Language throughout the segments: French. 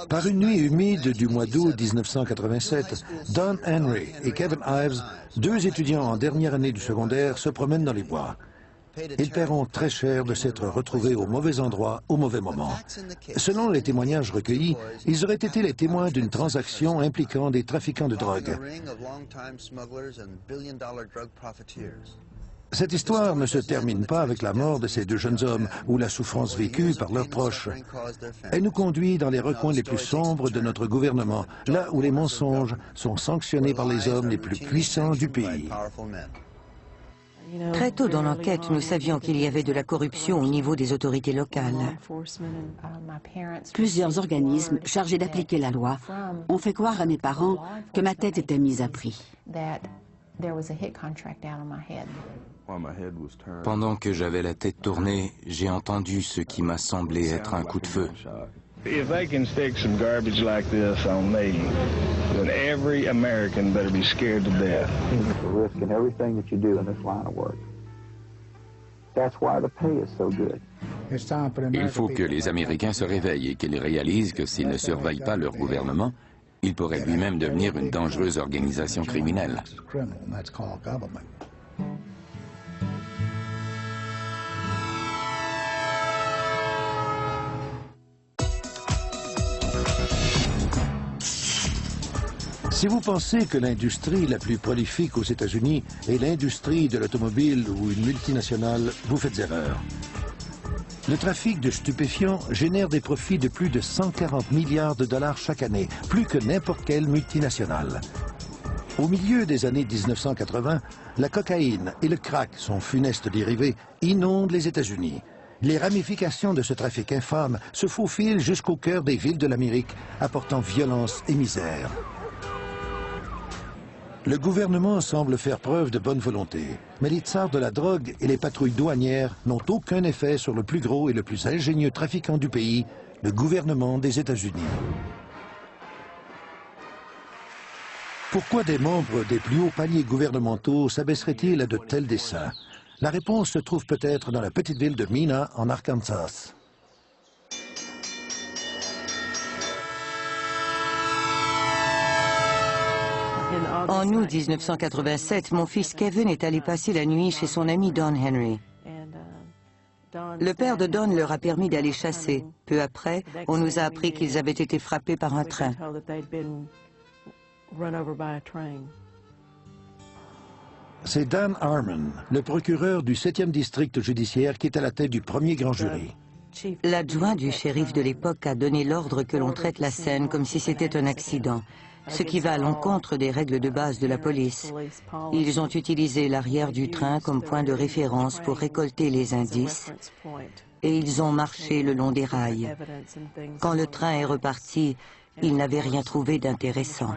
Par une nuit humide du mois d'août 1987, Don Henry et Kevin Ives, deux étudiants en dernière année du secondaire, se promènent dans les bois. Ils paieront très cher de s'être retrouvés au mauvais endroit, au mauvais moment. Selon les témoignages recueillis, ils auraient été les témoins d'une transaction impliquant des trafiquants de drogue. Cette histoire ne se termine pas avec la mort de ces deux jeunes hommes ou la souffrance vécue par leurs proches. Elle nous conduit dans les recoins les plus sombres de notre gouvernement, là où les mensonges sont sanctionnés par les hommes les plus puissants du pays. Très tôt dans l'enquête, nous savions qu'il y avait de la corruption au niveau des autorités locales. Plusieurs organismes chargés d'appliquer la loi ont fait croire à mes parents que ma tête était mise à prix. Pendant que j'avais la tête tournée, j'ai entendu ce qui m'a semblé être un coup de feu. If they can stick some garbage like this on me, then every American better be scared to death. It's a risk in everything that you do in this line of work. That's why the pay is so good. Il faut que les Américains se réveillent et qu'ils réalisent que s'ils ne surveillent pas leur gouvernement, il pourrait lui-même devenir une dangereuse organisation criminelle. Si vous pensez que l'industrie la plus prolifique aux États-Unis est l'industrie de l'automobile ou une multinationale, vous faites erreur. Le trafic de stupéfiants génère des profits de plus de 140 milliards de dollars chaque année, plus que n'importe quelle multinationale. Au milieu des années 1980, la cocaïne et le crack, son funeste dérivé, inondent les États-Unis. Les ramifications de ce trafic infâme se faufilent jusqu'au cœur des villes de l'Amérique, apportant violence et misère. Le gouvernement semble faire preuve de bonne volonté, mais les tsars de la drogue et les patrouilles douanières n'ont aucun effet sur le plus gros et le plus ingénieux trafiquant du pays, le gouvernement des États-Unis. Pourquoi des membres des plus hauts paliers gouvernementaux s'abaisseraient-ils à de tels desseins? La réponse se trouve peut-être dans la petite ville de Mena, en Arkansas. En août 1987, mon fils Kevin est allé passer la nuit chez son ami Don Henry. Le père de Don leur a permis d'aller chasser. Peu après, on nous a appris qu'ils avaient été frappés par un train. C'est Dan Harmon, le procureur du 7e district judiciaire, qui est à la tête du premier grand jury. L'adjoint du shérif de l'époque a donné l'ordre que l'on traite la scène comme si c'était un accident, ce qui va à l'encontre des règles de base de la police. Ils ont utilisé l'arrière du train comme point de référence pour récolter les indices et ils ont marché le long des rails. Quand le train est reparti, ils n'avaient rien trouvé d'intéressant.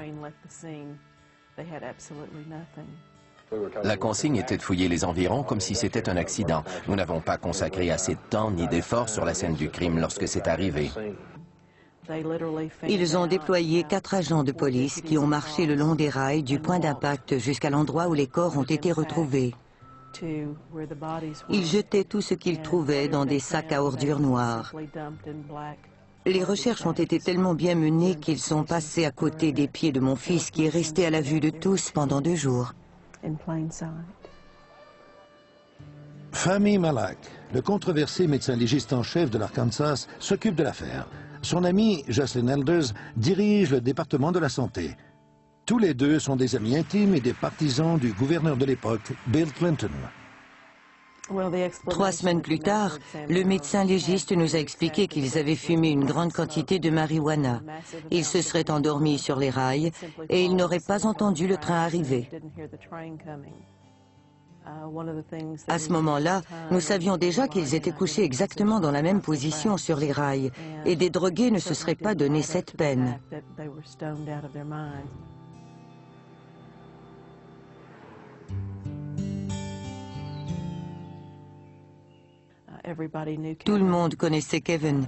La consigne était de fouiller les environs comme si c'était un accident. Nous n'avons pas consacré assez de temps ni d'efforts sur la scène du crime lorsque c'est arrivé. Ils ont déployé 4 agents de police qui ont marché le long des rails du point d'impact jusqu'à l'endroit où les corps ont été retrouvés. Ils jetaient tout ce qu'ils trouvaient dans des sacs à ordures noirs. Les recherches ont été tellement bien menées qu'ils sont passés à côté des pieds de mon fils qui est resté à la vue de tous pendant 2 jours. Fahmy Malak, le controversé médecin légiste en chef de l'Arkansas, s'occupe de l'affaire. Son ami, Jocelyn Elders, dirige le département de la santé. Tous les deux sont des amis intimes et des partisans du gouverneur de l'époque, Bill Clinton. 3 semaines plus tard, le médecin légiste nous a expliqué qu'ils avaient fumé une grande quantité de marijuana. Ils se seraient endormis sur les rails et ils n'auraient pas entendu le train arriver. À ce moment-là, nous savions déjà qu'ils étaient couchés exactement dans la même position sur les rails et des drogués ne se seraient pas donné cette peine. Tout le monde connaissait Kevin.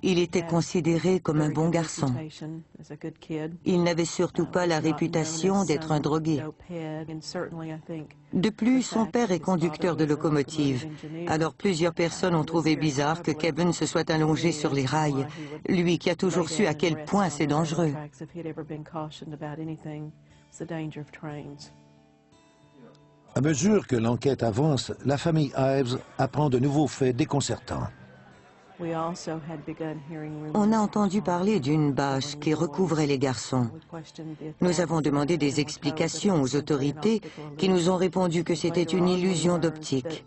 Il était considéré comme un bon garçon. Il n'avait surtout pas la réputation d'être un drogué. De plus, son père est conducteur de locomotive. Alors plusieurs personnes ont trouvé bizarre que Kevin se soit allongé sur les rails, lui qui a toujours su à quel point c'est dangereux. À mesure que l'enquête avance, la famille Ives apprend de nouveaux faits déconcertants. On a entendu parler d'une bâche qui recouvrait les garçons. Nous avons demandé des explications aux autorités qui nous ont répondu que c'était une illusion d'optique.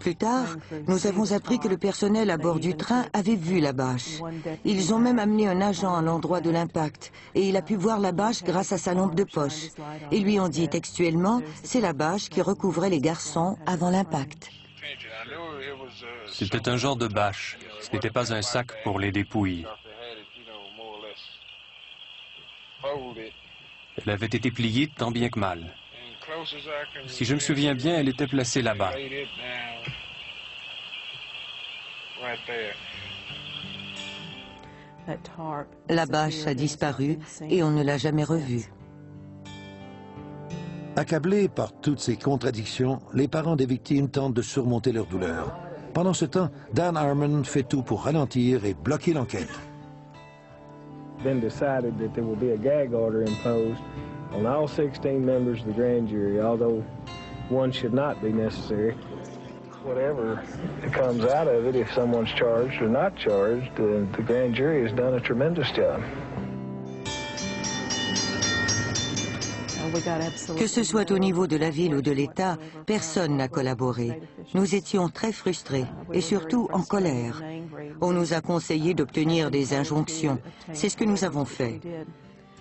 Plus tard, nous avons appris que le personnel à bord du train avait vu la bâche. Ils ont même amené un agent à l'endroit de l'impact et il a pu voir la bâche grâce à sa lampe de poche. Ils lui ont dit textuellement, c'est la bâche qui recouvrait les garçons avant l'impact. C'était un genre de bâche. Ce n'était pas un sac pour les dépouilles. Elle avait été pliée tant bien que mal. Si je me souviens bien, elle était placée là-bas. La bâche a disparu et on ne l'a jamais revue. Accablés par toutes ces contradictions, les parents des victimes tentent de surmonter leur douleur. Pendant ce temps, Dan Harmon fait tout pour ralentir et bloquer l'enquête. It's been decided that there will be a gag order imposed on all 16 members of the grand jury, although one should not be necessary. Whatever comes out of it, if someone's charged or not charged, the grand jury has done a tremendous job. Que ce soit au niveau de la ville ou de l'État, personne n'a collaboré. Nous étions très frustrés et surtout en colère. On nous a conseillé d'obtenir des injonctions. C'est ce que nous avons fait.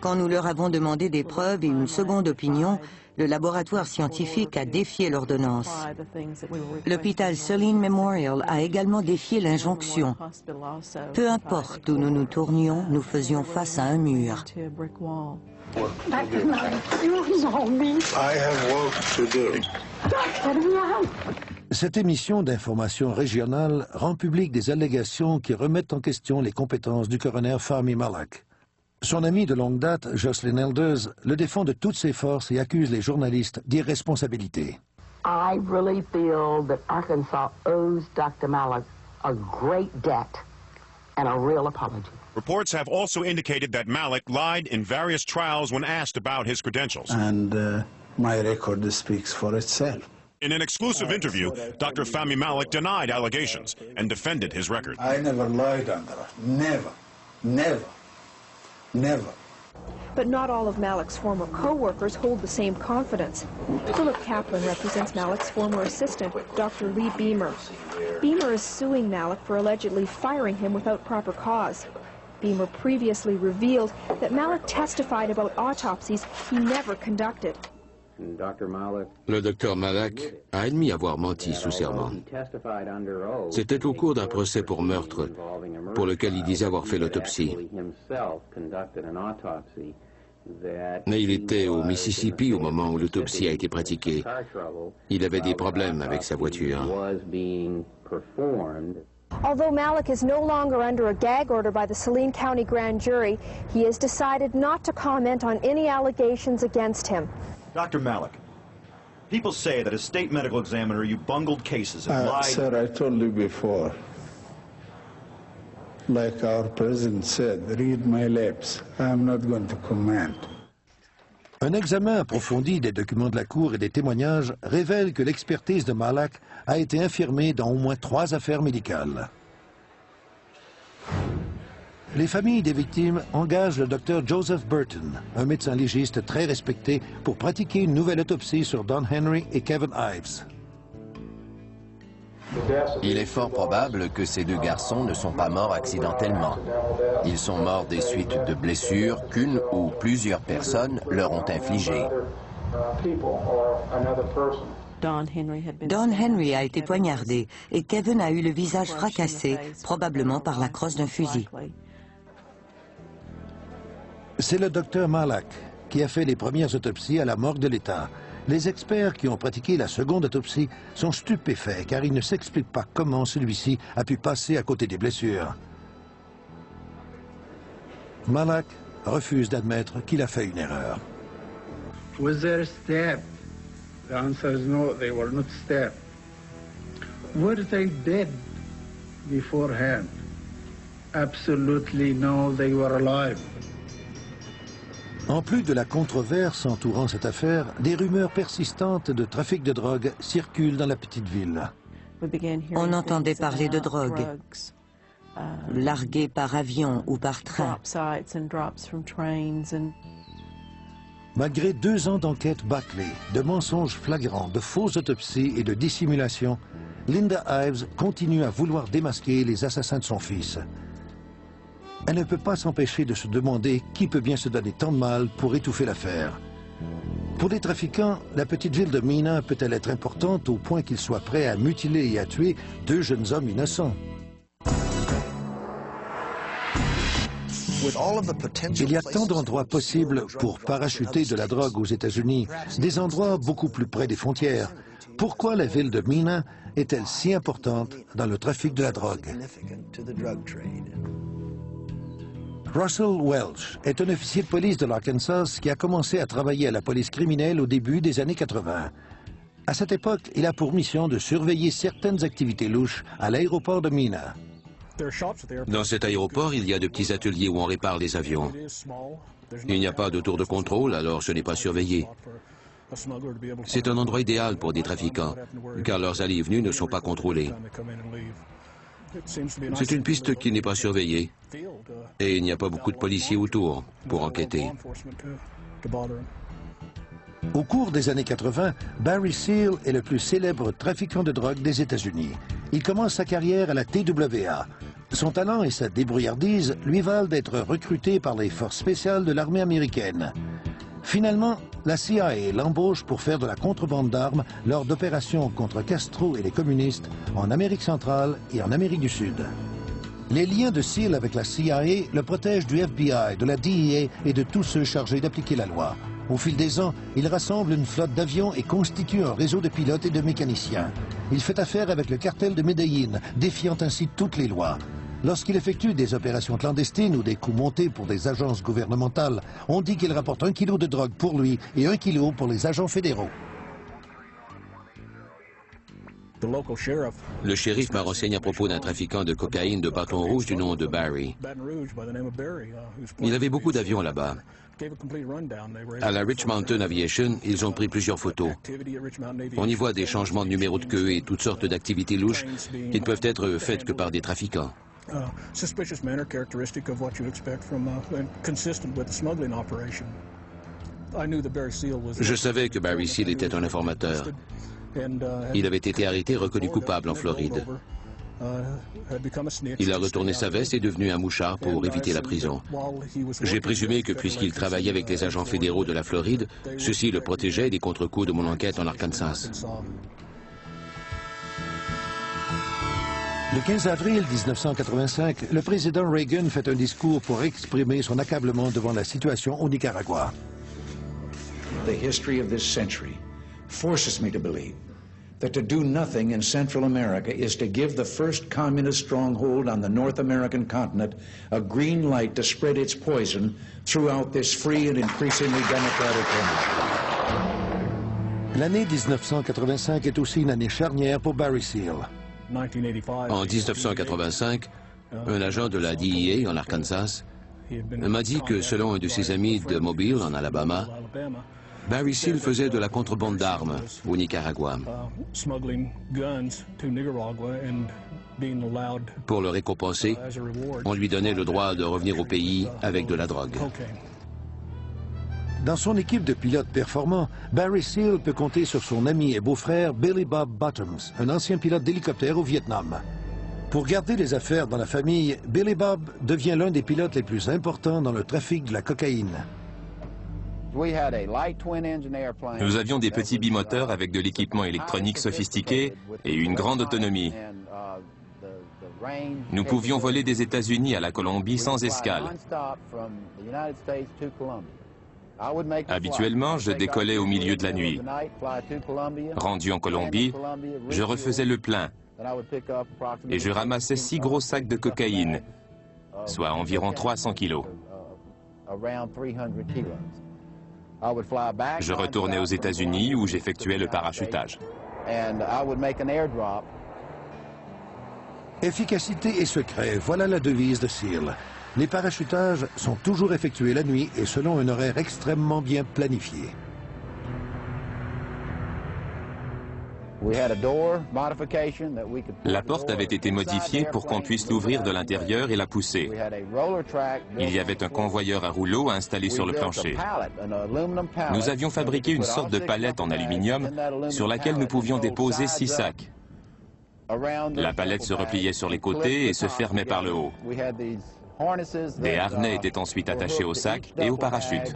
Quand nous leur avons demandé des preuves et une seconde opinion, le laboratoire scientifique a défié l'ordonnance. L'hôpital Selene Memorial a également défié l'injonction. Peu importe où nous nous tournions, nous faisions face à un mur. Cette émission d'information régionale rend public des allégations qui remettent en question les compétences du coroner Fahmy Malak. Son ami de longue date, Jocelyn Elders, le défend de toutes ses forces et accuse les journalistes d'irresponsabilité. I really feel that Arkansas owes Dr. Malak a great debt and a real apology. Reports have also indicated that Malak lied in various trials when asked about his credentials. And my record speaks for itself. In an exclusive interview, Dr. Fahmy Malak denied allegations and defended his record. I never lied, Andra. Never. Never. Never. But not all of Malak's former co-workers hold the same confidence. Philip Kaplan represents Malak's former assistant, Dr. Lee Beamer. Beamer is suing Malak for allegedly firing him without proper cause. Beamer previously revealed that Malak testified about autopsies he never conducted. Le docteur Malak a admis avoir menti sous serment. C'était au cours d'un procès pour meurtre, pour lequel il disait avoir fait l'autopsie. Mais il était au Mississippi au moment où l'autopsie a été pratiquée. Il avait des problèmes avec sa voiture. Although Malak is no longer under a gag order by the Saline County Grand Jury, he has decided not to comment on any allegations against him. Dr. Malak, people say that as state medical examiner you bungled cases and lied. Sir, I told you before. Like our president said, read my lips. I'm not going to comment. Un examen approfondi des documents de la Cour et des témoignages révèle que l'expertise de Malak a été infirmée dans au moins 3 affaires médicales. Les familles des victimes engagent le docteur Joseph Burton, un médecin légiste très respecté, pour pratiquer une nouvelle autopsie sur Don Henry et Kevin Ives. Il est fort probable que ces 2 garçons ne sont pas morts accidentellement. Ils sont morts des suites de blessures qu'une ou plusieurs personnes leur ont infligées. Don Henry a été poignardé et Kevin a eu le visage fracassé, probablement par la crosse d'un fusil. C'est le docteur Malak qui a fait les premières autopsies à la morgue de l'État. Les experts qui ont pratiqué la seconde autopsie sont stupéfaits car ils ne s'expliquent pas comment celui-ci a pu passer à côté des blessures. Malak refuse d'admettre qu'il a fait une erreur. Was there a step? The answer is no, they were not stabbed. Were they dead beforehand? Absolutely no, they were alive. En plus de la controverse entourant cette affaire, des rumeurs persistantes de trafic de drogue circulent dans la petite ville. On entendait parler de drogue, larguée par avion ou par train. Malgré 2 ans d'enquête bâclée, de mensonges flagrants, de fausses autopsies et de dissimulation, Linda Ives continue à vouloir démasquer les assassins de son fils. Elle ne peut pas s'empêcher de se demander qui peut bien se donner tant de mal pour étouffer l'affaire. Pour les trafiquants, la petite ville de Mena peut-elle être importante au point qu'ils soient prêts à mutiler et à tuer 2 jeunes hommes innocents? Il y a tant d'endroits possibles pour parachuter de la drogue aux États-Unis, des endroits beaucoup plus près des frontières. Pourquoi la ville de Mena est-elle si importante dans le trafic de la drogue? Russell Welch est un officier de police de l'Arkansas qui a commencé à travailler à la police criminelle au début des années 80. À cette époque, il a pour mission de surveiller certaines activités louches à l'aéroport de Mena. Dans cet aéroport, il y a de petits ateliers où on répare les avions. Il n'y a pas de tour de contrôle, alors ce n'est pas surveillé. C'est un endroit idéal pour des trafiquants, car leurs allées et venues ne sont pas contrôlées. C'est une piste qui n'est pas surveillée, et il n'y a pas beaucoup de policiers autour pour enquêter. Au cours des années 80, Barry Seal est le plus célèbre trafiquant de drogue des États-Unis. Il commence sa carrière à la TWA. Son talent et sa débrouillardise lui valent d'être recruté par les forces spéciales de l'armée américaine. Finalement, la CIA l'embauche pour faire de la contrebande d'armes lors d'opérations contre Castro et les communistes en Amérique centrale et en Amérique du Sud. Les liens de Seal avec la CIA le protègent du FBI, de la DEA et de tous ceux chargés d'appliquer la loi. Au fil des ans, il rassemble une flotte d'avions et constitue un réseau de pilotes et de mécaniciens. Il fait affaire avec le cartel de Medellín, défiant ainsi toutes les lois. Lorsqu'il effectue des opérations clandestines ou des coups montés pour des agences gouvernementales, on dit qu'il rapporte 1 kilo de drogue pour lui et 1 kilo pour les agents fédéraux. Le shérif m'a renseigné à propos d'un trafiquant de cocaïne de Baton Rouge du nom de Barry. Il avait beaucoup d'avions là-bas. À la Rich Mountain Aviation, ils ont pris plusieurs photos. On y voit des changements de numéro de queue et toutes sortes d'activités louches qui ne peuvent être faites que par des trafiquants. Je savais que Barry Seal était un informateur. Il avait été arrêté et reconnu coupable en Floride. Il a retourné sa veste et est devenu un mouchard pour éviter la prison. J'ai présumé que puisqu'il travaillait avec les agents fédéraux de la Floride, ceux-ci le protégeaient des contre-coups de mon enquête en Arkansas. Le 15 avril 1985, le président Reagan fait un discours pour exprimer son accablement devant la situation au Nicaragua. The history of this century forces me to believe that to do nothing in Central America is to give the first communist stronghold on the North American continent a green light to spread its poison throughout this free and increasingly democratic country. L'année 1985 est aussi une année charnière pour Barry Seal. En 1985, un agent de la DEA en Arkansas m'a dit que selon un de ses amis de Mobile, en Alabama, Barry Seal faisait de la contrebande d'armes au Nicaragua. Pour le récompenser, on lui donnait le droit de revenir au pays avec de la drogue. Dans son équipe de pilotes performants, Barry Seal peut compter sur son ami et beau-frère Billy Bob Bottoms, un ancien pilote d'hélicoptère au Vietnam. Pour garder les affaires dans la famille, Billy Bob devient l'un des pilotes les plus importants dans le trafic de la cocaïne. Nous avions des petits bimoteurs avec de l'équipement électronique sophistiqué et une grande autonomie. Nous pouvions voler des États-Unis à la Colombie sans escale. Habituellement, je décollais au milieu de la nuit. Rendu en Colombie, je refaisais le plein et je ramassais 6 gros sacs de cocaïne, soit environ 300 kilos. Je retournais aux États-Unis où j'effectuais le parachutage. Efficacité et secret, voilà la devise de SEAL. Les parachutages sont toujours effectués la nuit et selon un horaire extrêmement bien planifié. La porte avait été modifiée pour qu'on puisse l'ouvrir de l'intérieur et la pousser. Il y avait un convoyeur à rouleau installé sur le plancher. Nous avions fabriqué une sorte de palette en aluminium sur laquelle nous pouvions déposer 6 sacs. La palette se repliait sur les côtés et se fermait par le haut. Des harnais étaient ensuite attachés aux sacs et au parachute.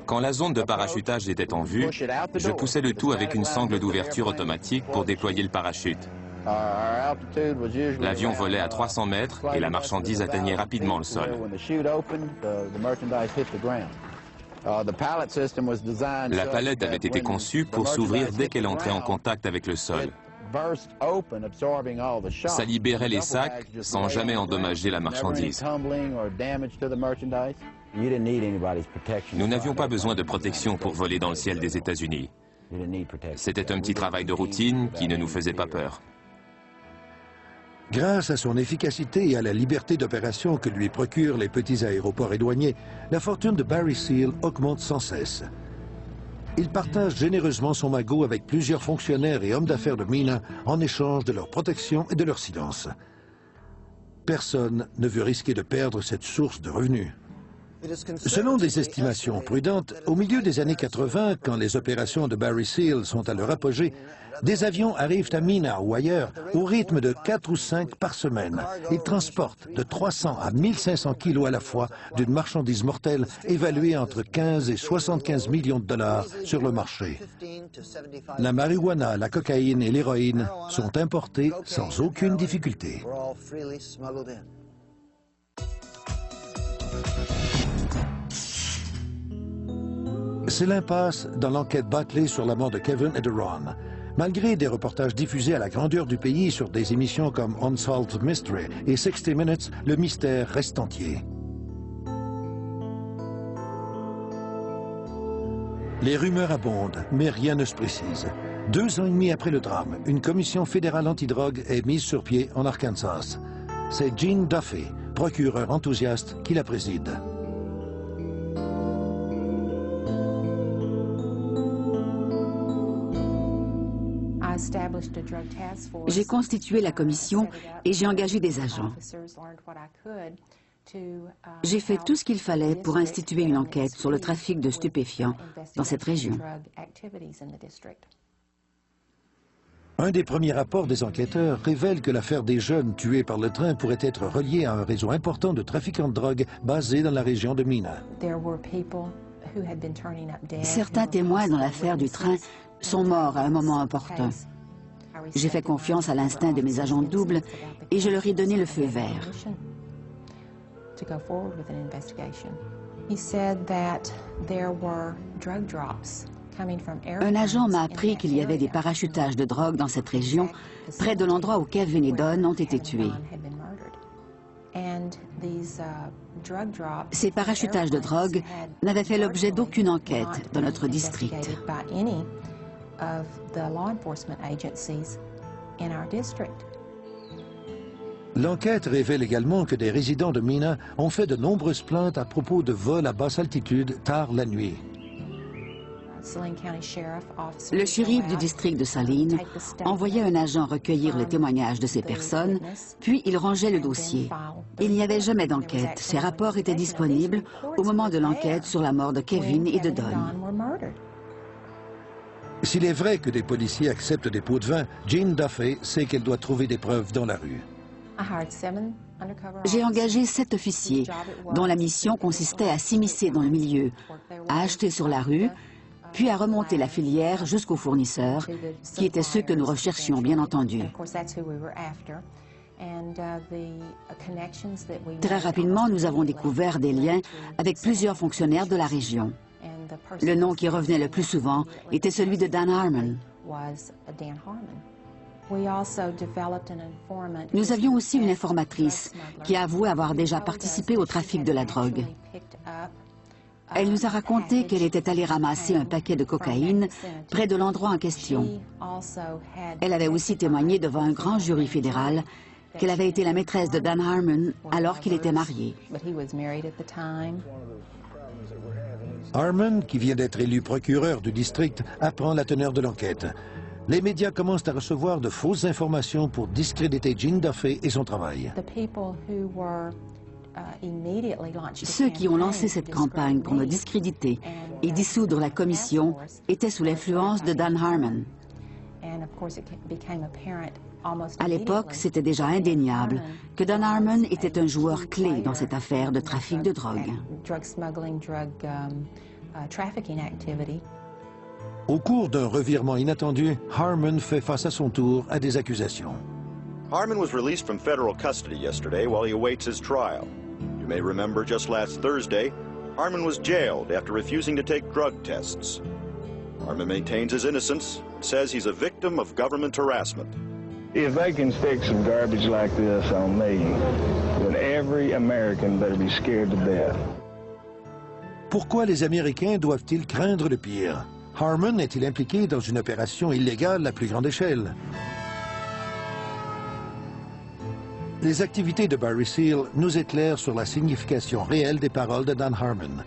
Quand la zone de parachutage était en vue, je poussais le tout avec une sangle d'ouverture automatique pour déployer le parachute. L'avion volait à 300 mètres et la marchandise atteignait rapidement le sol. La palette avait été conçue pour s'ouvrir dès qu'elle entrait en contact avec le sol. Ça libérait les sacs sans jamais endommager la marchandise. Nous n'avions pas besoin de protection pour voler dans le ciel des États-Unis. C'était un petit travail de routine qui ne nous faisait pas peur. Grâce à son efficacité et à la liberté d'opération que lui procurent les petits aéroports éloignés, la fortune de Barry Seal augmente sans cesse. Il partage généreusement son magot avec plusieurs fonctionnaires et hommes d'affaires de Mena en échange de leur protection et de leur silence. Personne ne veut risquer de perdre cette source de revenus. Selon des estimations prudentes, au milieu des années 80, quand les opérations de Barry Seal sont à leur apogée, des avions arrivent à Mena ou ailleurs au rythme de 4 ou 5 par semaine. Ils transportent de 300 à 1500 kilos à la fois d'une marchandise mortelle évaluée entre 15 et 75 millions de dollars sur le marché. La marijuana, la cocaïne et l'héroïne sont importés sans aucune difficulté. C'est l'impasse dans l'enquête bâclée sur la mort de Kevin et de Ron. Malgré des reportages diffusés à la grandeur du pays sur des émissions comme Unsolved Mystery et 60 Minutes, le mystère reste entier. Les rumeurs abondent, mais rien ne se précise. 2 ans et demi après le drame, une commission fédérale antidrogue est mise sur pied en Arkansas. C'est Gene Duffy, procureur enthousiaste, qui la préside. J'ai constitué la commission et j'ai engagé des agents. J'ai fait tout ce qu'il fallait pour instituer une enquête sur le trafic de stupéfiants dans cette région. Un des premiers rapports des enquêteurs révèle que l'affaire des jeunes tués par le train pourrait être reliée à un réseau important de trafiquants de drogue basé dans la région de Mena. Certains témoins dans l'affaire du train sont morts à un moment opportun. J'ai fait confiance à l'instinct de mes agents doubles et je leur ai donné le feu vert. Un agent m'a appris qu'il y avait des parachutages de drogue dans cette région, près de l'endroit où Kevin et Don ont été tués. Ces parachutages de drogue n'avaient fait l'objet d'aucune enquête dans notre district. L'enquête révèle également que des résidents de Mena ont fait de nombreuses plaintes à propos de vols à basse altitude tard la nuit. Le shérif du district de Saline envoyait un agent recueillir le témoignage de ces personnes, puis il rangeait le dossier. Il n'y avait jamais d'enquête. Ces rapports étaient disponibles au moment de l'enquête sur la mort de Kevin et de Don. S'il est vrai que des policiers acceptent des pots de vin, Gene Duffy sait qu'elle doit trouver des preuves dans la rue. J'ai engagé 7 officiers, dont la mission consistait à s'immiscer dans le milieu, à acheter sur la rue, puis à remonter la filière jusqu'aux fournisseurs, qui étaient ceux que nous recherchions, bien entendu. Très rapidement, nous avons découvert des liens avec plusieurs fonctionnaires de la région. Le nom qui revenait le plus souvent était celui de Dan Harmon. Nous avions aussi une informatrice qui a avoué avoir déjà participé au trafic de la drogue. Elle nous a raconté qu'elle était allée ramasser un paquet de cocaïne près de l'endroit en question. Elle avait aussi témoigné devant un grand jury fédéral qu'elle avait été la maîtresse de Dan Harmon alors qu'il était marié. Harmon, qui vient d'être élu procureur du district, apprend la teneur de l'enquête. Les médias commencent à recevoir de fausses informations pour discréditer Jean Duffy et son travail. Ceux qui ont lancé cette campagne pour me discréditer et dissoudre la commission étaient sous l'influence de Dan Harmon. À l'époque, c'était déjà indéniable que Dan Harmon était un joueur clé dans cette affaire de trafic de drogue. Au cours d'un revirement inattendu, Harmon fait face à son tour à des accusations. Harmon was released from federal custody yesterday while he awaits his trial. You may remember just last Thursday, Harmon was jailed after refusing to take drug tests. Harmon maintains his innocence and says he's a victim of government harassment. If they can stick some garbage like this on me, then every American better be scared to death. Pourquoi les Américains doivent-ils craindre le pire? Harmon est-il impliqué dans une opération illégale à plus grande échelle? Les activités de Barry Seal nous éclairent sur la signification réelle des paroles de Dan Harmon.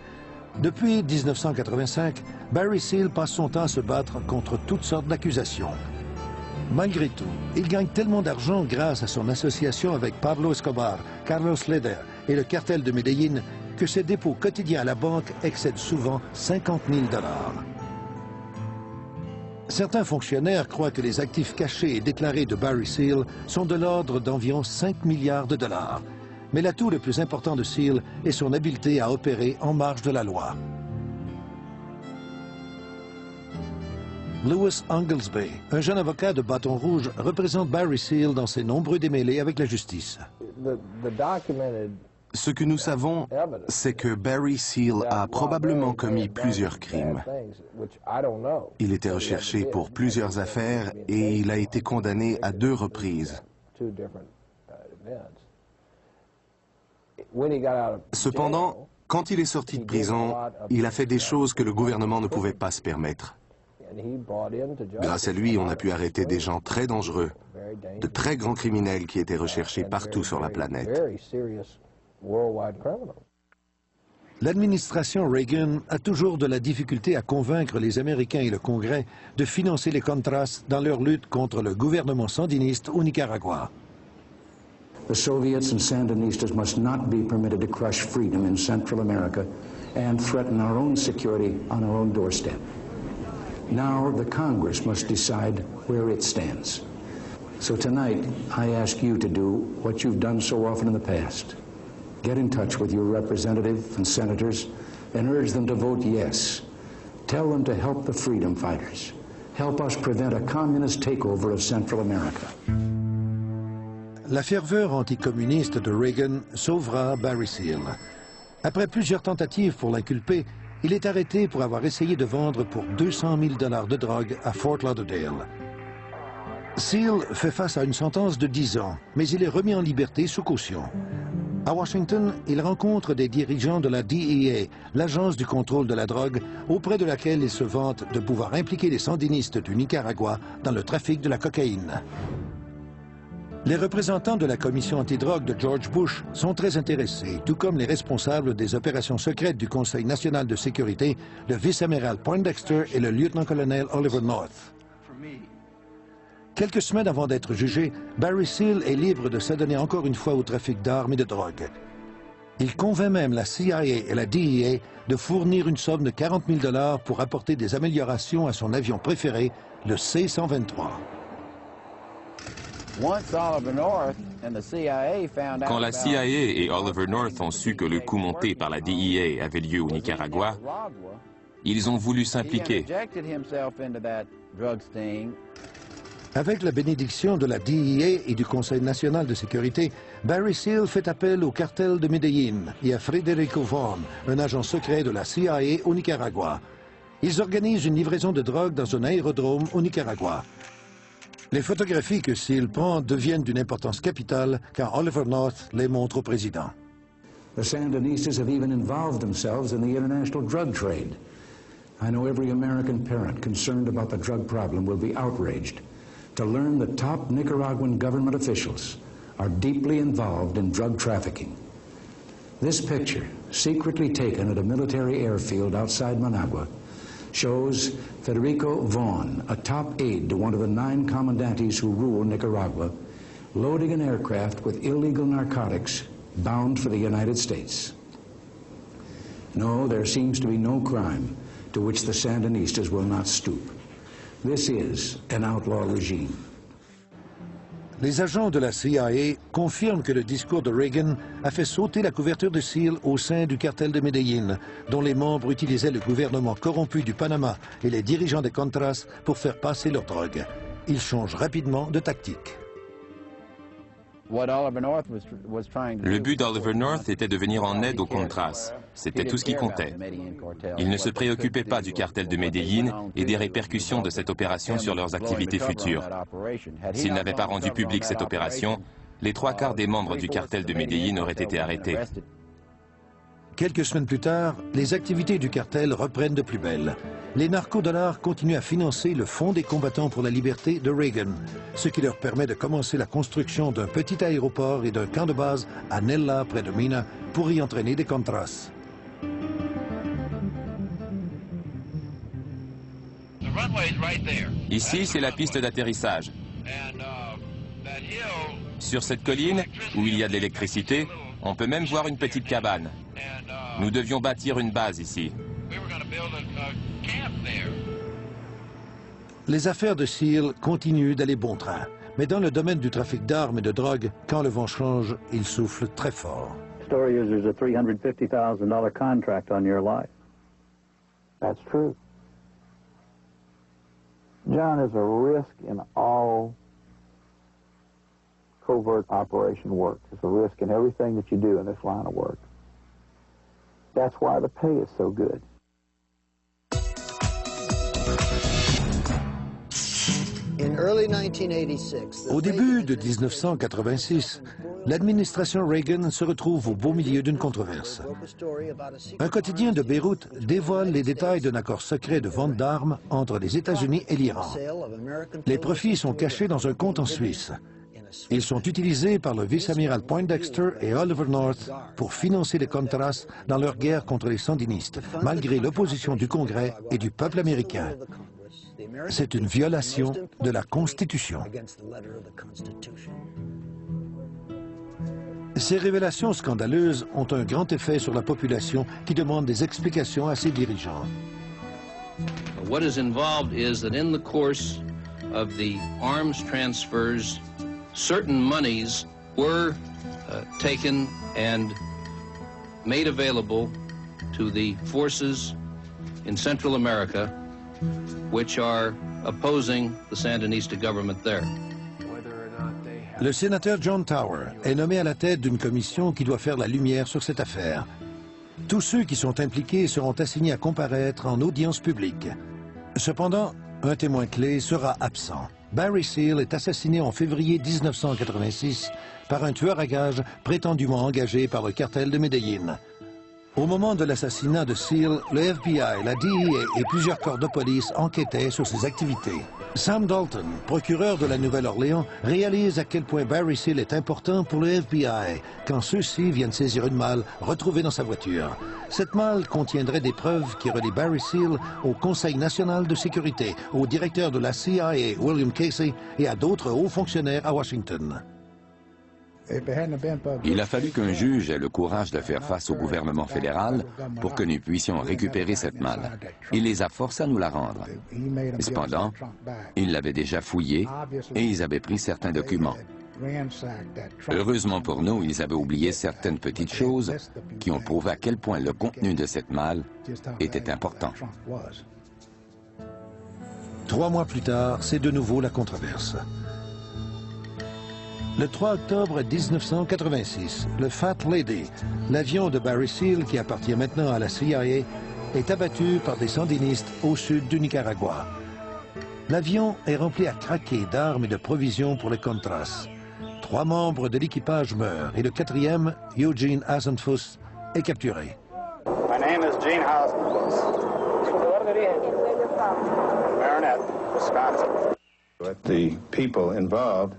Depuis 1985, Barry Seal passe son temps à se battre contre toutes sortes d'accusations. Malgré tout, il gagne tellement d'argent grâce à son association avec Pablo Escobar, Carlos Leder et le cartel de Medellín que ses dépôts quotidiens à la banque excèdent souvent 50 000 $. Certains fonctionnaires croient que les actifs cachés et déclarés de Barry Seal sont de l'ordre d'environ 5 milliards $. Mais l'atout le plus important de Seal est son habileté à opérer en marge de la loi. Louis Oglesby, un jeune avocat de Bâton Rouge, représente Barry Seal dans ses nombreux démêlés avec la justice. Ce que nous savons, c'est que Barry Seal a probablement commis plusieurs crimes. Il était recherché pour plusieurs affaires et il a été condamné à 2 reprises. Cependant, quand il est sorti de prison, il a fait des choses que le gouvernement ne pouvait pas se permettre. Grâce à lui, on a pu arrêter des gens très dangereux, de très grands criminels qui étaient recherchés partout sur la planète. L'administration Reagan a toujours de la difficulté à convaincre les Américains et le Congrès de financer les Contras dans leur lutte contre le gouvernement sandiniste au Nicaragua. The Soviets and Sandinistas must not be permitted to crush freedom in Central America and threaten our own security on our own doorstep. Now the Congress must decide where it stands. So tonight, I ask you to do what you've done so often in the past. Get in touch with your representatives and senators and urge them to vote yes. Tell them to help the freedom fighters. Help us prevent a communist takeover of Central America. La ferveur anticommuniste de Reagan sauvera Barry Seal. Après plusieurs tentatives pour l'inculper, il est arrêté pour avoir essayé de vendre pour 200 000 $ de drogue à Fort Lauderdale. Seal fait face à une sentence de 10 ans, mais il est remis en liberté sous caution. À Washington, il rencontre des dirigeants de la DEA, l'agence du contrôle de la drogue, auprès de laquelle il se vante de pouvoir impliquer les sandinistes du Nicaragua dans le trafic de la cocaïne. Les représentants de la commission antidrogue de George Bush sont très intéressés, tout comme les responsables des opérations secrètes du Conseil national de sécurité, le vice-amiral Poindexter et le lieutenant-colonel Oliver North. Quelques semaines avant d'être jugé, Barry Seal est libre de s'adonner encore une fois au trafic d'armes et de drogue. Il convainc même la CIA et la DEA de fournir une somme de 40 000 $ pour apporter des améliorations à son avion préféré, le C-123. Quand la CIA et Oliver North ont su que le coup monté par la DEA avait lieu au Nicaragua, ils ont voulu s'impliquer. Avec la bénédiction de la DEA et du Conseil national de sécurité, Barry Seal fait appel au cartel de Medellín et à Federico Vaughn, un agent secret de la CIA au Nicaragua. Ils organisent une livraison de drogue dans un aérodrome au Nicaragua. Les photographies que Seal prend deviennent d'une importance capitale quand Oliver North les montre au président. The Sandinistas have even involved themselves in the international drug trade. I know every American parent concerned about the drug problem will be outraged to learn that top Nicaraguan government officials are deeply involved in drug trafficking. This picture, secretly taken at a military airfield outside Managua, shows Federico Vaughn, a top aide to one of the 9 commandantes who rule Nicaragua, loading an aircraft with illegal narcotics bound for the United States. No, there seems to be no crime to which the Sandinistas will not stoop. This is an outlaw regime. Les agents de la CIA confirment que le discours de Reagan a fait sauter la couverture de Seal au sein du cartel de Medellín, dont les membres utilisaient le gouvernement corrompu du Panama et les dirigeants des Contras pour faire passer leur drogue. Ils changent rapidement de tactique. Le but d'Oliver North était de venir en aide aux Contras. C'était tout ce qui comptait. Il ne se préoccupait pas du cartel de Medellín et des répercussions de cette opération sur leurs activités futures. S'il n'avait pas rendu publique cette opération, les 3/4 des membres du cartel de Medellín auraient été arrêtés. Quelques semaines plus tard, les activités du cartel reprennent de plus belle. Les narcodollars continuent à financer le Fonds des combattants pour la liberté de Reagan, ce qui leur permet de commencer la construction d'un petit aéroport et d'un camp de base à Nella, près de Mina, pour y entraîner des Contras. Ici, c'est la piste d'atterrissage. Sur cette colline, où il y a de l'électricité, on peut même voir une petite cabane. Nous devions bâtir une base ici. Les affaires de Seal continuent d'aller bon train. Mais dans le domaine du trafic d'armes et de drogue, quand le vent change, il souffle très fort. The story is there's a $350,000 contract on your life. That's true. John, there's a risk in all covert operation work. There's a risk in everything that you do in this line of work. That's why the pay is so good. Au début de 1986, l'administration Reagan se retrouve au beau milieu d'une controverse. Un quotidien de Beyrouth dévoile les détails d'un accord secret de vente d'armes entre les États-Unis et l'Iran. Les profits sont cachés dans un compte en Suisse. Ils sont utilisés par le vice-amiral Poindexter et Oliver North pour financer les Contras dans leur guerre contre les sandinistes, malgré l'opposition du Congrès et du peuple américain. C'est une violation de la Constitution. Ces révélations scandaleuses ont un grand effet sur la population qui demande des explications à ses dirigeants. What is involved is that in the course of the arms transfers, certain monies were taken and made available to the forces in Central America which are opposing the Sandinista government there. Le sénateur John Tower est nommé à la tête d'une commission qui doit faire la lumière sur cette affaire. Tous ceux qui sont impliqués seront assignés à comparaître en audience publique. Cependant, un témoin clé sera absent. Barry Seal est assassiné en février 1986 par un tueur à gages prétendument engagé par le cartel de Medellín. Au moment de l'assassinat de Seal, le FBI, la DEA et plusieurs corps de police enquêtaient sur ses activités. Sam Dalton, procureur de la Nouvelle-Orléans, réalise à quel point Barry Seal est important pour le FBI quand ceux-ci viennent saisir une malle retrouvée dans sa voiture. Cette malle contiendrait des preuves qui relient Barry Seal au Conseil national de sécurité, au directeur de la CIA, William Casey, et à d'autres hauts fonctionnaires à Washington. Il a fallu qu'un juge ait le courage de faire face au gouvernement fédéral pour que nous puissions récupérer cette malle. Il les a forcés à nous la rendre. Cependant, ils l'avaient déjà fouillée et ils avaient pris certains documents. Heureusement pour nous, ils avaient oublié certaines petites choses qui ont prouvé à quel point le contenu de cette malle était important. 3 mois plus tard, c'est de nouveau la controverse. Le 3 octobre 1986, le Fat Lady, l'avion de Barry Seal qui appartient maintenant à la CIA, est abattu par des sandinistes au sud du Nicaragua. L'avion est rempli à craquer d'armes et de provisions pour les Contras. 3 membres de l'équipage meurent et le 4e, Eugene Hasenfuss, est capturé. My name is Gene Hasenfuss. Marinette, Wisconsin. But the people involved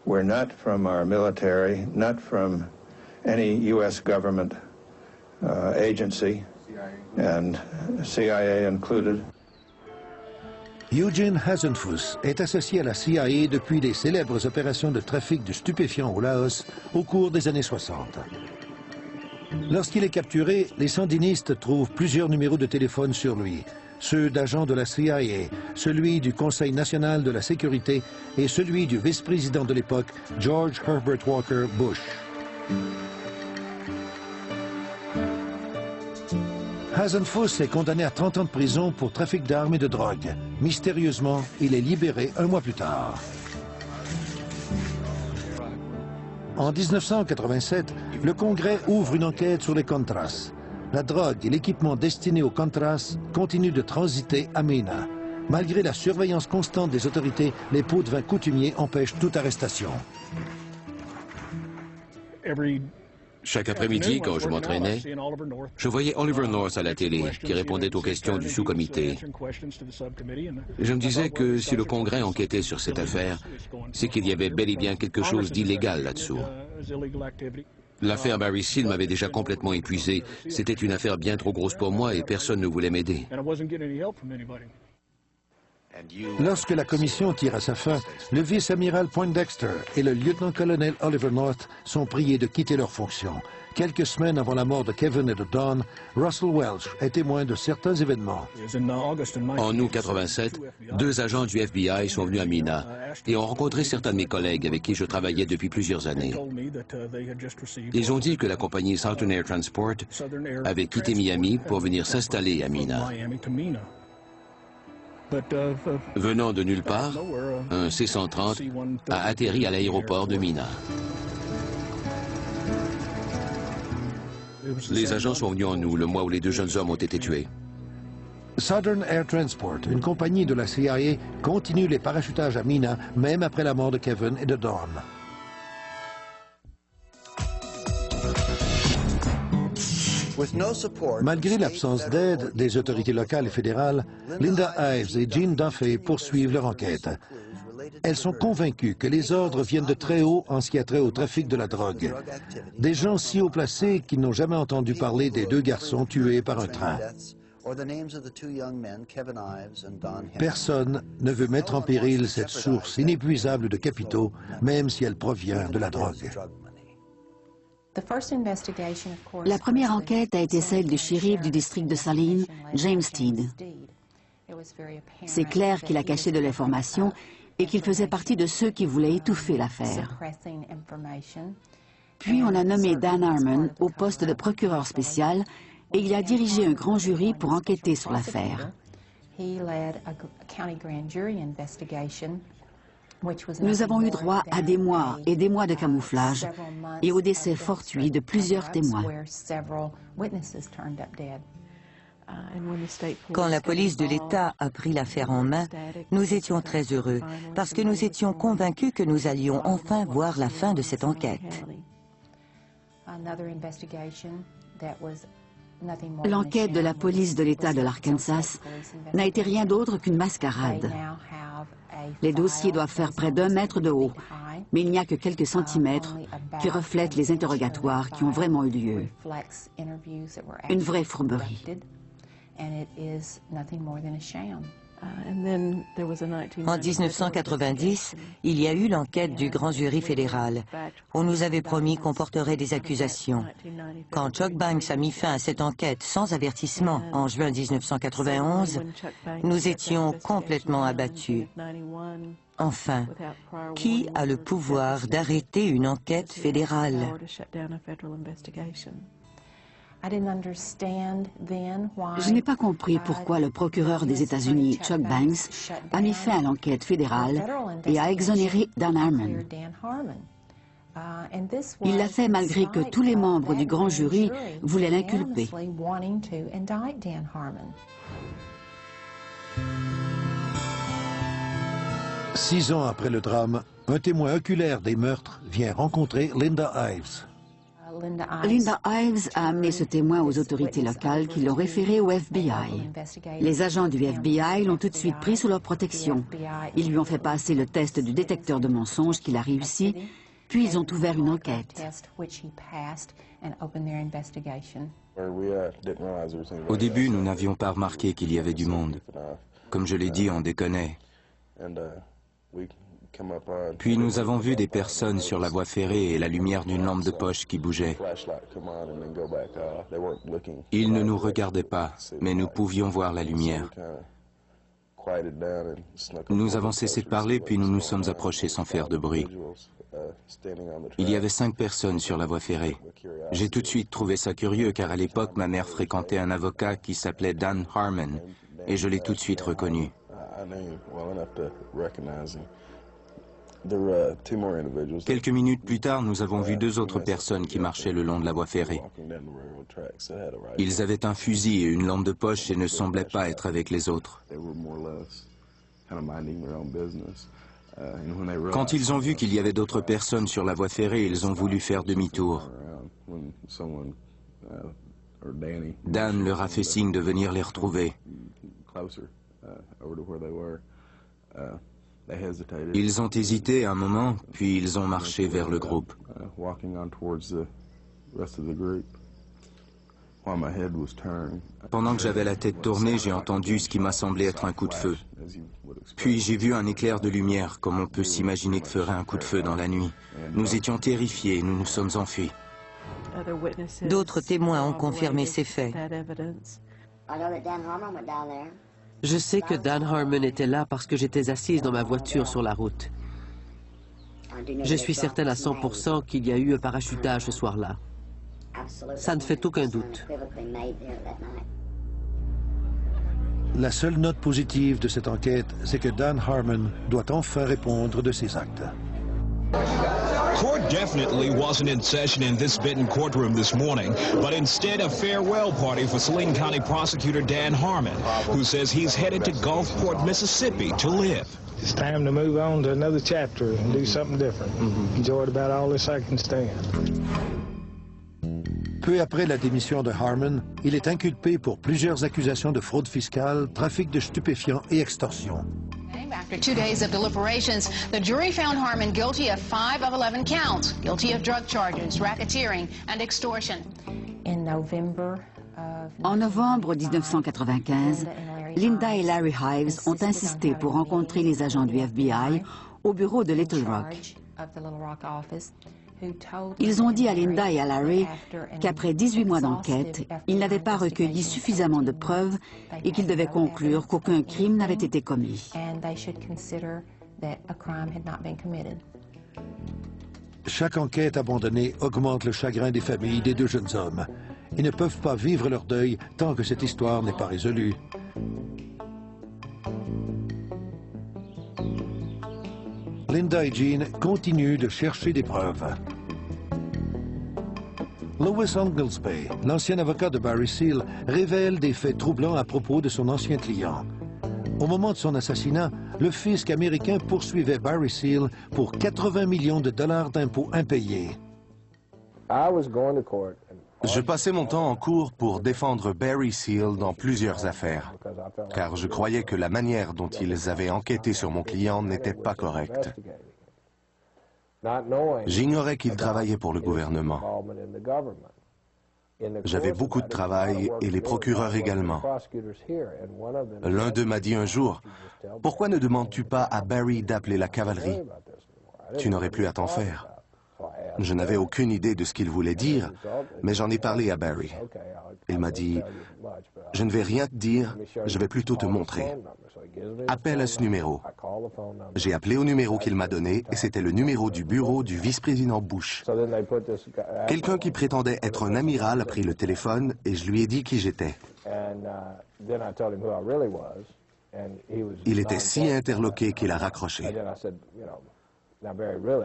were not from our military, not from any U.S. government agency, and CIA included. Eugene Hasenfuss est associé à la CIA depuis les célèbres opérations de trafic de stupéfiants au Laos au cours des années 60. Lorsqu'il est capturé, les sandinistes trouvent plusieurs numéros de téléphone sur lui, ceux d'agents de la CIA, celui du Conseil national de la sécurité et celui du vice-président de l'époque, George Herbert Walker Bush. Hasenfuss est condamné à 30 ans de prison pour trafic d'armes et de drogue. Mystérieusement, il est libéré un mois plus tard. En 1987, le Congrès ouvre une enquête sur les Contras. La drogue et l'équipement destinés aux Contras continuent de transiter à Mina. Malgré la surveillance constante des autorités, les pots de vin coutumiers empêchent toute arrestation. Chaque après-midi, quand je m'entraînais, je voyais Oliver North à la télé, qui répondait aux questions du sous-comité. Je me disais que si le Congrès enquêtait sur cette affaire, c'est qu'il y avait bel et bien quelque chose d'illégal là-dessous. L'affaire Barry Seal m'avait déjà complètement épuisé. C'était une affaire bien trop grosse pour moi et personne ne voulait m'aider. Lorsque la commission tire à sa fin, le vice-amiral Poindexter et le lieutenant-colonel Oliver North sont priés de quitter leurs fonctions. Quelques semaines avant la mort de Kevin et de Don, Russell Welch est témoin de certains événements. En août 87, 2 agents du FBI sont venus à Mina et ont rencontré certains de mes collègues avec qui je travaillais depuis plusieurs années. Ils ont dit que la compagnie Southern Air Transport avait quitté Miami pour venir s'installer à Mina. Venant de nulle part, un C-130 a atterri à l'aéroport de Mina. Les agents sont venus en nous le mois où les 2 jeunes hommes ont été tués. Southern Air Transport, une compagnie de la CIA, continue les parachutages à Mina, même après la mort de Kevin et de Don. Malgré l'absence d'aide des autorités locales et fédérales, Linda Ives et Jean Duffy poursuivent leur enquête. Elles sont convaincues que les ordres viennent de très haut en ce qui a trait au trafic de la drogue. Des gens si haut placés qu'ils n'ont jamais entendu parler des 2 garçons tués par un train. Personne ne veut mettre en péril cette source inépuisable de capitaux, même si elle provient de la drogue. La première enquête a été celle du shérif du district de Saline, James Steed. C'est clair qu'il a caché de l'information et qu'il faisait partie de ceux qui voulaient étouffer l'affaire. Puis on a nommé Dan Harmon au poste de procureur spécial et il a dirigé un grand jury pour enquêter sur l'affaire. Nous avons eu droit à des mois et des mois de camouflage et au décès fortuit de plusieurs témoins. Quand la police de l'État a pris l'affaire en main, nous étions très heureux parce que nous étions convaincus que nous allions enfin voir la fin de cette enquête. L'enquête de la police de l'État de l'Arkansas n'a été rien d'autre qu'une mascarade. Les dossiers doivent faire près d'1 mètre de haut, mais il n'y a que quelques centimètres qui reflètent les interrogatoires qui ont vraiment eu lieu. Une vraie fourberie. En 1990, il y a eu l'enquête du grand jury fédéral. On nous avait promis qu'on porterait des accusations. Quand Chuck Banks a mis fin à cette enquête sans avertissement en juin 1991, nous étions complètement abattus. Enfin, qui a le pouvoir d'arrêter une enquête fédérale? Je n'ai pas compris pourquoi le procureur des États-Unis, Chuck Banks, a mis fin à l'enquête fédérale et a exonéré Dan Harmon. Il l'a fait malgré que tous les membres du grand jury voulaient l'inculper. 6 ans après le drame, un témoin oculaire des meurtres vient rencontrer Linda Ives. Linda Ives a amené ce témoin aux autorités locales qui l'ont référé au FBI. Les agents du FBI l'ont tout de suite pris sous leur protection. Ils lui ont fait passer le test du détecteur de mensonges qu'il a réussi, puis ils ont ouvert une enquête. Au début, nous n'avions pas remarqué qu'il y avait du monde. Comme je l'ai dit, on déconnait. Puis nous avons vu des personnes sur la voie ferrée et la lumière d'une lampe de poche qui bougeait. Ils ne nous regardaient pas, mais nous pouvions voir la lumière. Nous avons cessé de parler, puis nous nous sommes approchés sans faire de bruit. Il y avait 5 personnes sur la voie ferrée. J'ai tout de suite trouvé ça curieux, car à l'époque, ma mère fréquentait un avocat qui s'appelait Dan Harmon, et je l'ai tout de suite reconnu. Quelques minutes plus tard, nous avons vu 2 autres personnes qui marchaient le long de la voie ferrée. Ils avaient un fusil et une lampe de poche et ne semblaient pas être avec les autres. Quand ils ont vu qu'il y avait d'autres personnes sur la voie ferrée, ils ont voulu faire demi-tour. Dan leur a fait signe de venir les retrouver. Ils ont hésité un moment, puis ils ont marché vers le groupe. Pendant que j'avais la tête tournée, j'ai entendu ce qui m'a semblé être un coup de feu. Puis j'ai vu un éclair de lumière, comme on peut s'imaginer que ferait un coup de feu dans la nuit. Nous étions terrifiés et nous nous sommes enfuis. D'autres témoins ont confirmé ces faits. Je sais que Dan Harmon était là parce que j'étais assise dans ma voiture sur la route. Je suis certaine à 100% qu'il y a eu un parachutage ce soir-là. Ça ne fait aucun doute. La seule note positive de cette enquête, c'est que Dan Harmon doit enfin répondre de ses actes. Court definitely wasn't in session in this Benton courtroom this morning, but instead a farewell party for Saline County Prosecutor Dan Harmon, who says he's headed to Gulfport, Mississippi to live. It's time to move on to another chapter and do something different. Enjoyed about all this I can stand. Peu après la démission de Harmon, il est inculpé pour plusieurs accusations de fraude fiscale, trafic de stupéfiants et extorsion. After 2 days of deliberations, the jury found Harmon guilty of 5 of 11 counts, guilty of drug charges, racketeering, and extortion. En novembre 1995, Linda et Larry Ives ont insisté pour rencontrer les agents du FBI au bureau de Little Rock. Ils ont dit à Linda et à Larry qu'après 18 mois d'enquête, ils n'avaient pas recueilli suffisamment de preuves et qu'ils devaient conclure qu'aucun crime n'avait été commis. Chaque enquête abandonnée augmente le chagrin des familles des 2 jeunes hommes. Ils ne peuvent pas vivre leur deuil tant que cette histoire n'est pas résolue. Linda et Jean continuent de chercher des preuves. Lois Oglesby, l'ancien avocat de Barry Seal, révèle des faits troublants à propos de son ancien client. Au moment de son assassinat, le fisc américain poursuivait Barry Seal pour 80 millions de dollars d'impôts impayés. Je passais mon temps en cours pour défendre Barry Seal dans plusieurs affaires, car je croyais que la manière dont ils avaient enquêté sur mon client n'était pas correcte. J'ignorais qu'il travaillait pour le gouvernement. J'avais beaucoup de travail et les procureurs également. L'un d'eux m'a dit un jour, « Pourquoi ne demandes-tu pas à Barry d'appeler la cavalerie? Tu n'aurais plus à t'en faire. » Je n'avais aucune idée de ce qu'il voulait dire, mais j'en ai parlé à Barry. Il m'a dit, « Je ne vais rien te dire, je vais plutôt te montrer. Appelle à ce numéro. » J'ai appelé au numéro qu'il m'a donné et c'était le numéro du bureau du vice-président Bush. Quelqu'un qui prétendait être un amiral a pris le téléphone et je lui ai dit qui j'étais. Il était si interloqué qu'il a raccroché.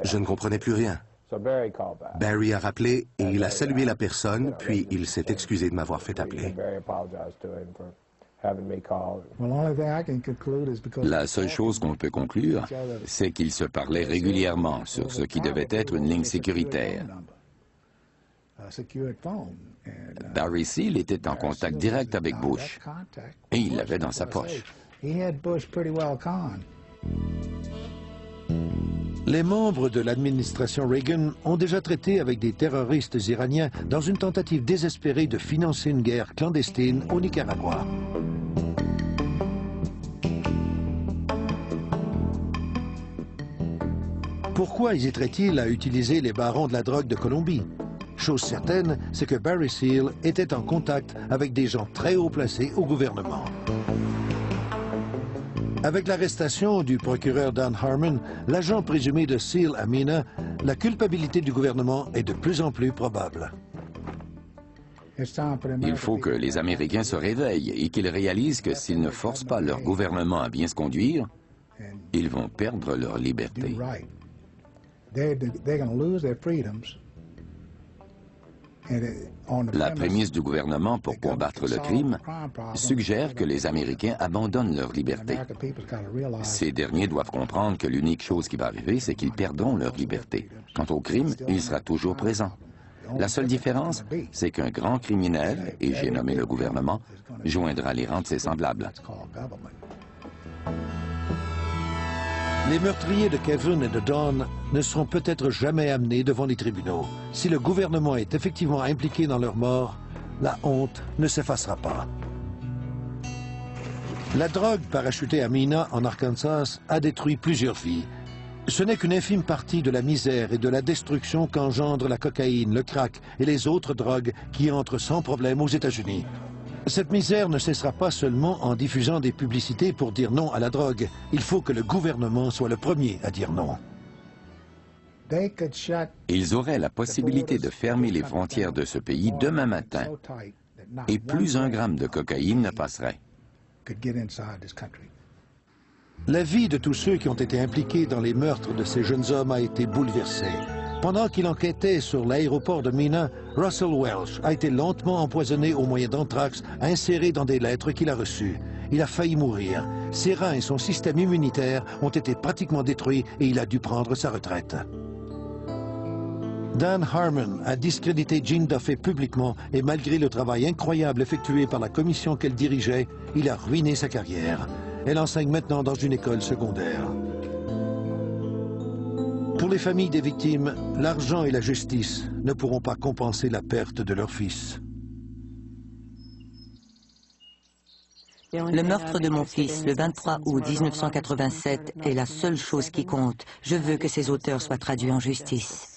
Je ne comprenais plus rien. Barry a rappelé et il a salué la personne, puis il s'est excusé de m'avoir fait appeler. La seule chose qu'on peut conclure, c'est qu'ils se parlaient régulièrement sur ce qui devait être une ligne sécuritaire. Barry Seal était en contact direct avec Bush et il l'avait dans sa poche. Les membres de l'administration Reagan ont déjà traité avec des terroristes iraniens dans une tentative désespérée de financer une guerre clandestine au Nicaragua. Pourquoi hésiteraient-ils à utiliser les barons de la drogue de Colombie? Chose certaine, c'est que Barry Seal était en contact avec des gens très haut placés au gouvernement. Avec l'arrestation du procureur Dan Harmon, l'agent présumé de Seal à Mena, la culpabilité du gouvernement est de plus en plus probable. Il faut que les Américains se réveillent et qu'ils réalisent que s'ils ne forcent pas leur gouvernement à bien se conduire, ils vont perdre leur liberté. La prémisse du gouvernement pour combattre le crime suggère que les Américains abandonnent leur liberté. Ces derniers doivent comprendre que l'unique chose qui va arriver, c'est qu'ils perdront leur liberté. Quant au crime, il sera toujours présent. La seule différence, c'est qu'un grand criminel, et j'ai nommé le gouvernement, joindra les rangs de ses semblables. Les meurtriers de Kevin et de Don ne seront peut-être jamais amenés devant les tribunaux. Si le gouvernement est effectivement impliqué dans leur mort, la honte ne s'effacera pas. La drogue parachutée à Mena, en Arkansas, a détruit plusieurs vies. Ce n'est qu'une infime partie de la misère et de la destruction qu'engendre la cocaïne, le crack et les autres drogues qui entrent sans problème aux États-Unis. Cette misère ne cessera pas seulement en diffusant des publicités pour dire non à la drogue. Il faut que le gouvernement soit le premier à dire non. Ils auraient la possibilité de fermer les frontières de ce pays demain matin, et plus un gramme de cocaïne ne passerait. La vie de tous ceux qui ont été impliqués dans les meurtres de ces jeunes hommes a été bouleversée. Pendant qu'il enquêtait sur l'aéroport de Mena, Russell Welch a été lentement empoisonné au moyen d'anthrax inséré dans des lettres qu'il a reçues. Il a failli mourir. Ses reins et son système immunitaire ont été pratiquement détruits et il a dû prendre sa retraite. Dan Harmon a discrédité Jean Duffy publiquement et malgré le travail incroyable effectué par la commission qu'elle dirigeait, il a ruiné sa carrière. Elle enseigne maintenant dans une école secondaire. Pour les familles des victimes, l'argent et la justice ne pourront pas compenser la perte de leur fils. Le meurtre de mon fils, le 23 août 1987, est la seule chose qui compte. Je veux que ses auteurs soient traduits en justice.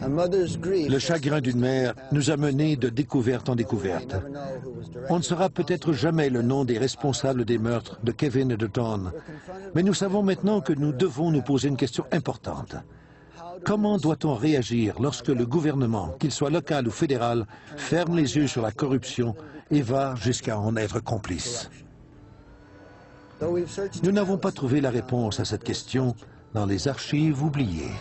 Le chagrin d'une mère nous a menés de découverte en découverte. On ne saura peut-être jamais le nom des responsables des meurtres de Kevin et de Don, mais nous savons maintenant que nous devons nous poser une question importante. Comment doit-on réagir lorsque le gouvernement, qu'il soit local ou fédéral, ferme les yeux sur la corruption et va jusqu'à en être complice? Nous n'avons pas trouvé la réponse à cette question dans les archives oubliées.